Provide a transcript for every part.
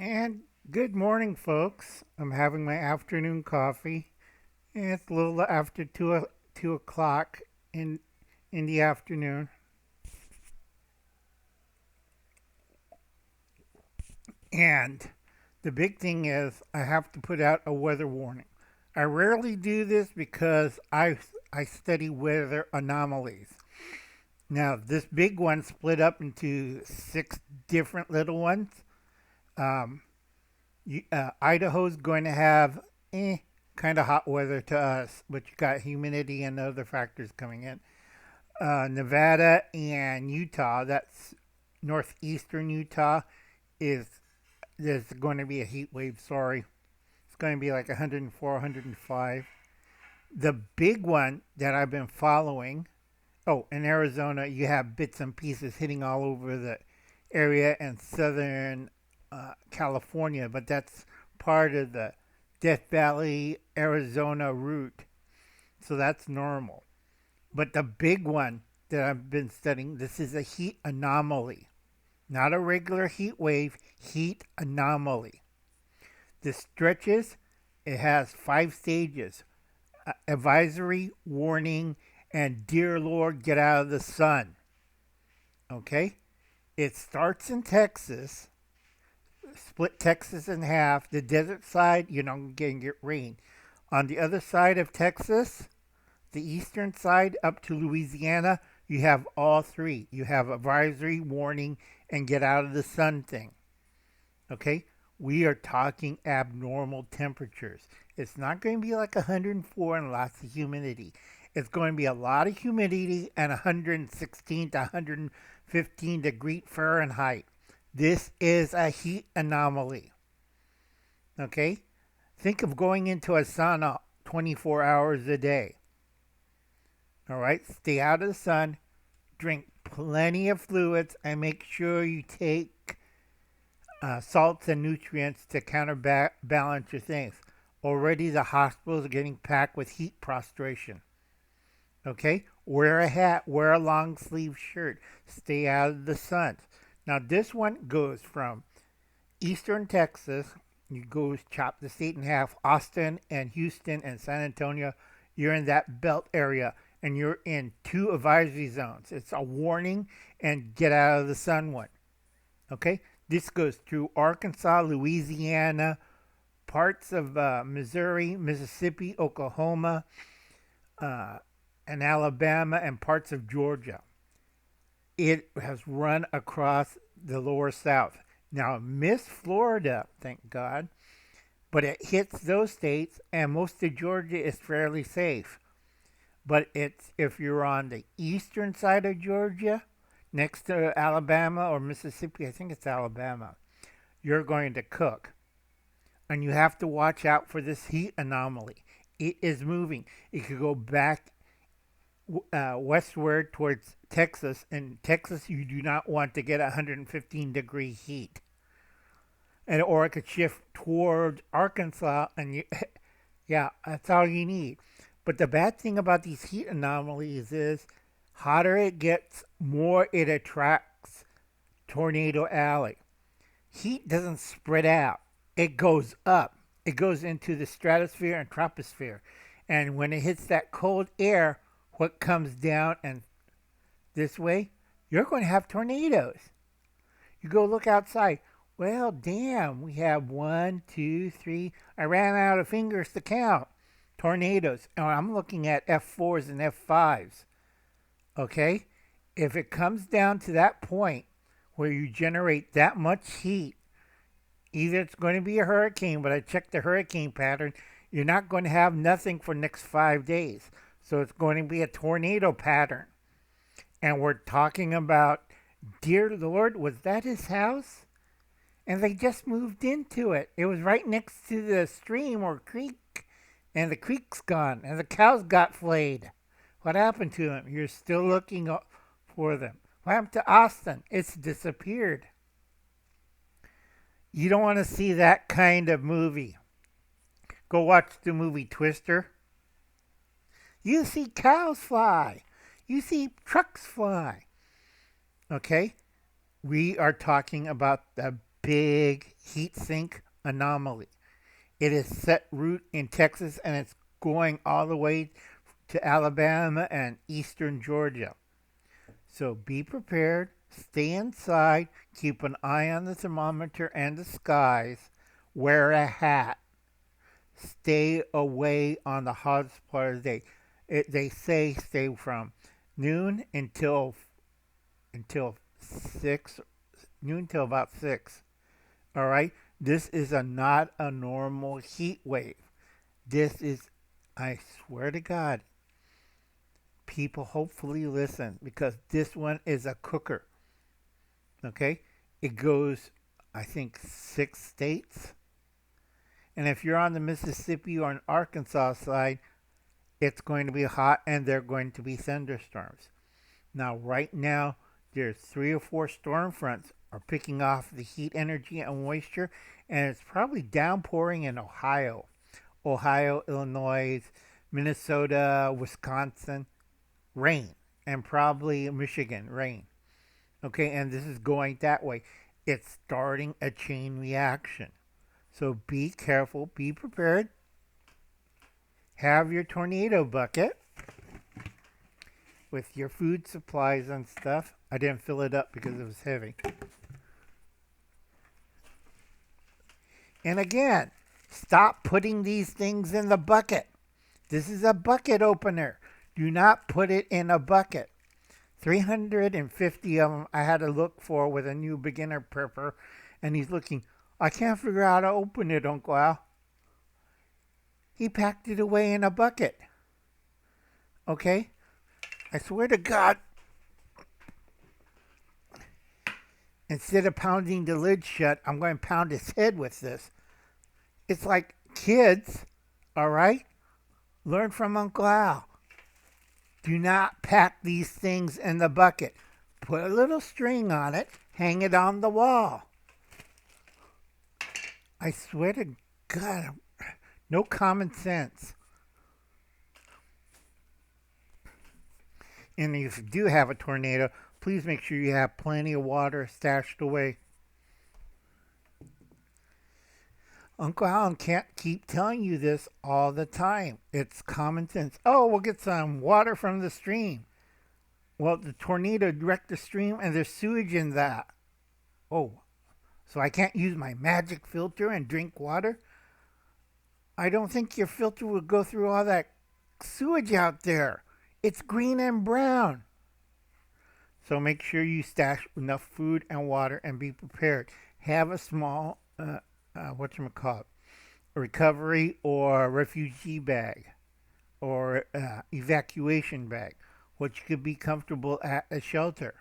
And good morning, folks. I'm having my afternoon coffee. And it's a little after 2 o'clock in the afternoon. And the big thing is I have to put out a weather warning. I rarely do this because I study weather anomalies. Now, this big one split up into six different little ones. Um, Idaho's going to have kind of hot weather to us, but you got humidity and other factors coming in. Nevada and Utah, that's northeastern Utah, is there's going to be a heat wave. Sorry, it's going to be like 104, 105. The big one that I've been following. Oh, in Arizona, you have bits and pieces hitting all over the area and southern California, but that's part of the Death Valley, Arizona route. So that's normal. But the big one that I've been studying, this is a heat anomaly. Not a regular heat wave, heat anomaly. This stretches, it has 5 stages: advisory, warning, and dear Lord, get out of the sun. Okay? It starts in Texas, split Texas in half. The desert side, you're not going to get rain. On the other side of Texas, the eastern side up to Louisiana, you have all three. You have advisory, warning, and get out of the sun thing. Okay? We are talking abnormal temperatures. It's not going to be like 104 and lots of humidity. It's going to be a lot of humidity and 116 to 115 degree Fahrenheit. This is a heat anomaly. Okay? Think of going into a sauna 24 hours a day. All right? Stay out of the sun, drink plenty of fluids, and make sure you take salts and nutrients to counterbalance your things. Already the hospitals are getting packed with heat prostration. Okay? Wear a hat, wear a long sleeve shirt, stay out of the sun. Now, this one goes from eastern Texas, you go chop the state in half, Austin and Houston and San Antonio, you're in that belt area and you're in two advisory zones. It's a warning and get out of the sun one. Okay? This goes through Arkansas, Louisiana, parts of Missouri, Mississippi, Oklahoma, uh, and Alabama, and parts of Georgia. It has run across the lower south. Now, missed Florida, thank God, but it hits those states, and most of Georgia is fairly safe. But it's if you're on the eastern side of Georgia, next to Alabama or Mississippi, I think it's Alabama, you're going to cook. And you have to watch out for this heat anomaly. It is moving. It could go back westward towards Texas. In Texas, you do not want to get 115-degree heat. And or it could shift toward Arkansas, and yeah, that's all you need. But the bad thing about these heat anomalies is hotter it gets, more it attracts Tornado Alley. Heat doesn't spread out. It goes up. It goes into the stratosphere and troposphere. And when it hits that cold air, what comes down and this way, you're going to have tornadoes. You go look outside. Well, damn, we have one, two, three. I ran out of fingers to count. Tornadoes. And I'm looking at F4s and F5s. Okay? If it comes down to that point where you generate that much heat, either it's going to be a hurricane, but I checked the hurricane pattern, you're not going to have nothing for next 5 days. So it's going to be a tornado pattern. And we're talking about, dear Lord, was that his house? And they just moved into it. It was right next to the stream or creek, and the creek's gone, and the cows got flayed. What happened to them? You're still looking for them. What happened to Austin? It's disappeared. You don't want to see that kind of movie. Go watch the movie Twister. You see cows fly. You see trucks fly. Okay? We are talking about the big heat sink anomaly. It is set root in Texas and it's going all the way to Alabama and eastern Georgia. So be prepared, stay inside, keep an eye on the thermometer and the skies, wear a hat, stay away on the hottest part of the day. They say stay from noon until 6, noon till about 6. All right? This is not a normal heat wave. This is, I swear to God, people hopefully listen because this one is a cooker. Okay? It goes, I think, 6 states. And if you're on the Mississippi or an Arkansas side, it's going to be hot and there are going to be thunderstorms. Now, right now, there's 3 or 4 storm fronts are picking off the heat energy and moisture, and it's probably downpouring in Ohio, Illinois, Minnesota, Wisconsin, rain, and probably Michigan, rain. Okay, and this is going that way. It's starting a chain reaction. So be careful, be prepared. Have your tornado bucket with your food supplies and stuff. I didn't fill it up because it was heavy. And again, stop putting these things in the bucket. This is a bucket opener. Do not put it in a bucket. 350 of them I had to look for with a new beginner prepper, and he's looking, I can't figure out how to open it, Uncle Al. He packed it away in a bucket. Okay? I swear to God, instead of pounding the lid shut, I'm going to pound his head with this. It's like kids, all right? Learn from Uncle Al. Do not pack these things in the bucket. Put a little string on it, hang it on the wall. I swear to God, no common sense. And if you do have a tornado, please make sure you have plenty of water stashed away. Uncle Alan can't keep telling you this all the time. It's common sense. Oh, we'll get some water from the stream. Well, the tornado wrecked the stream and there's sewage in that. Oh, so I can't use my magic filter and drink water? I don't think your filter will go through all that sewage out there. It's green and brown. So make sure you stash enough food and water and be prepared. Have a small, recovery or refugee bag or evacuation bag, which could be comfortable at a shelter.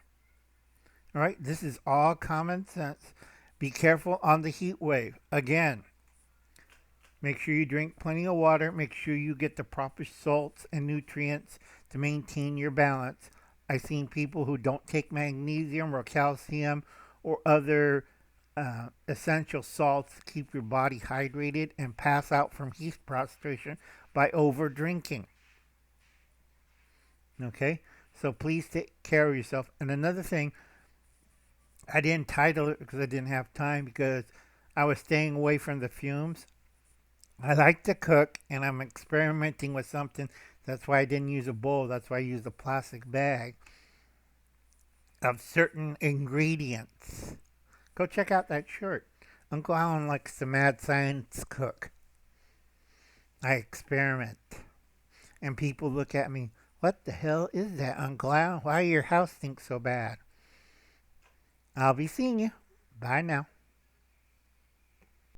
All right, this is all common sense. Be careful on the heat wave. Again, make sure you drink plenty of water. Make sure you get the proper salts and nutrients to maintain your balance. I've seen people who don't take magnesium or calcium or other essential salts to keep your body hydrated and pass out from heat prostration by over drinking. Okay? So please take care of yourself. And another thing, I didn't title it because I didn't have time because I was staying away from the fumes. I like to cook and I'm experimenting with something. That's why I didn't use a bowl. That's why I used a plastic bag of certain ingredients. Go check out that shirt. Uncle Alan likes to mad science cook. I experiment. And people look at me, what the hell is that, Uncle Alan? Why your house stinks so bad? I'll be seeing you. Bye now.